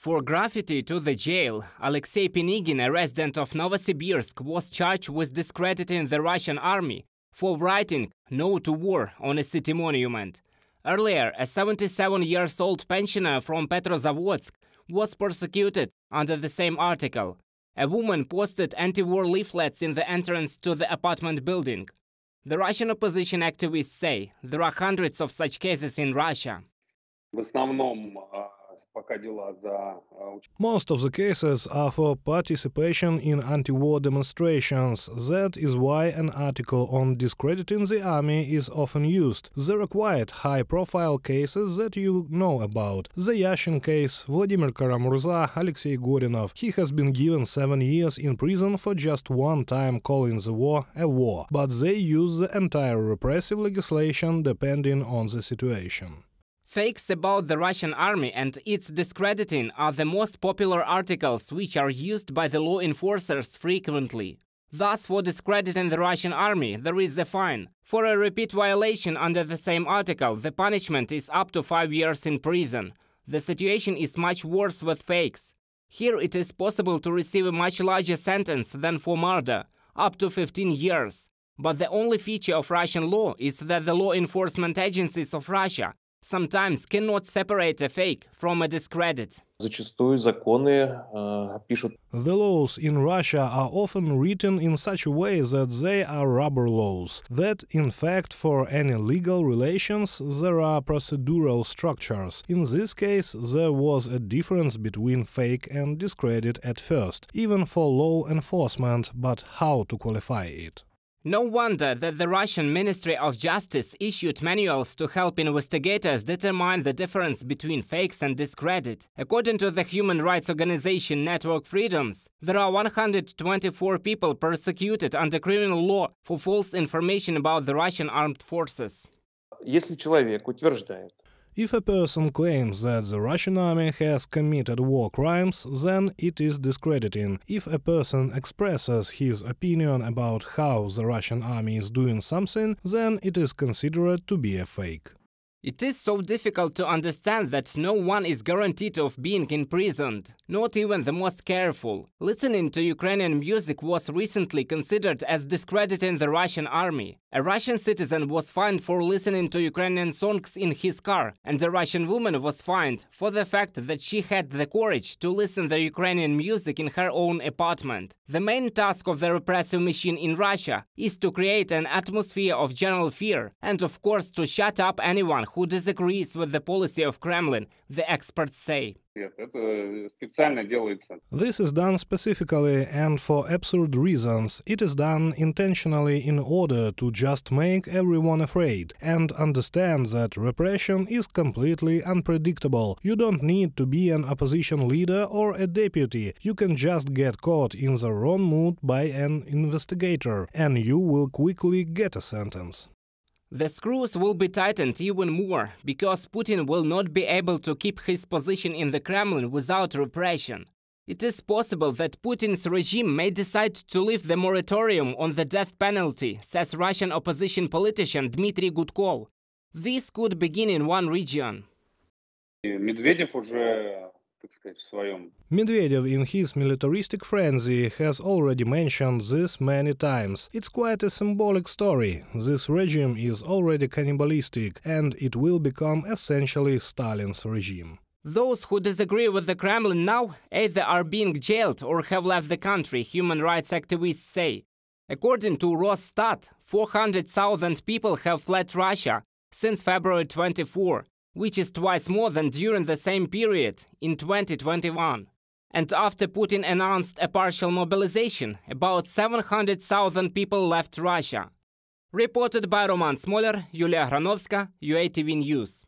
For graffiti to the jail, Alexei Penygin, a resident of Novosibirsk, was charged with discrediting the Russian army for writing "No to War" on a city monument. Earlier, a 77-year-old pensioner from Petrozavodsk was persecuted under the same article. A woman posted anti-war leaflets in the entrance to the apartment building. The Russian opposition activists say there are hundreds of such cases in Russia. Most of the cases are for participation in anti-war demonstrations. That is why an article on discrediting the army is often used. There are quite high-profile cases that you know about. The Yashin case, Vladimir Karamurza, Alexei Gorinov. He has been given 7 years in prison for just one time calling the war a war. But they use the entire repressive legislation depending on the situation. Fakes about the Russian army and its discrediting are the most popular articles which are used by the law enforcers frequently. Thus, for discrediting the Russian army, there is a fine. For a repeat violation under the same article, the punishment is up to 5 years in prison. The situation is much worse with fakes. Here it is possible to receive a much larger sentence than for murder, up to 15 years. But the only feature of Russian law is that the law enforcement agencies of Russia sometimes cannot separate a fake from a discredit. The laws in Russia are often written in such a way that they are rubber laws, that in fact for any legal relations there are procedural structures. In this case there was a difference between fake and discredit at first, even for law enforcement, but how to qualify it? No wonder that the Russian Ministry of Justice issued manuals to help investigators determine the difference between fakes and discredit. According to the human rights organization Network Freedoms, there are 124 people persecuted under criminal law for false information about the Russian armed forces. If a person claims that the Russian army has committed war crimes, then it is discrediting. If a person expresses his opinion about how the Russian army is doing something, then it is considered to be a fake. It is so difficult to understand that no one is guaranteed of being imprisoned, not even the most careful. Listening to Ukrainian music was recently considered as discrediting the Russian army. A Russian citizen was fined for listening to Ukrainian songs in his car, and a Russian woman was fined for the fact that she had the courage to listen to Ukrainian music in her own apartment. The main task of the repressive machine in Russia is to create an atmosphere of general fear, and of course to shut up anyone who disagrees with the policy of Kremlin, the experts say. This is done specifically and for absurd reasons. It is done intentionally in order to just make everyone afraid and understand that repression is completely unpredictable. You don't need to be an opposition leader or a deputy. You can just get caught in the wrong mood by an investigator, and you will quickly get a sentence. The screws will be tightened even more, because Putin will not be able to keep his position in the Kremlin without repression. It is possible that Putin's regime may decide to lift the moratorium on the death penalty, says Russian opposition politician Dmitry Gudkov. This could begin in one region. Medvedev in his militaristic frenzy has already mentioned this many times. It's quite a symbolic story. This regime is already cannibalistic, and it will become essentially Stalin's regime. Those who disagree with the Kremlin now either are being jailed or have left the country, human rights activists say. According to Rosstat, 400,000 people have fled Russia since February 24. Which is twice more than during the same period in 2021. And after Putin announced a partial mobilization, about 700,000 people left Russia. Reported by Roman Smoler, Yulia Granovska, UATV News.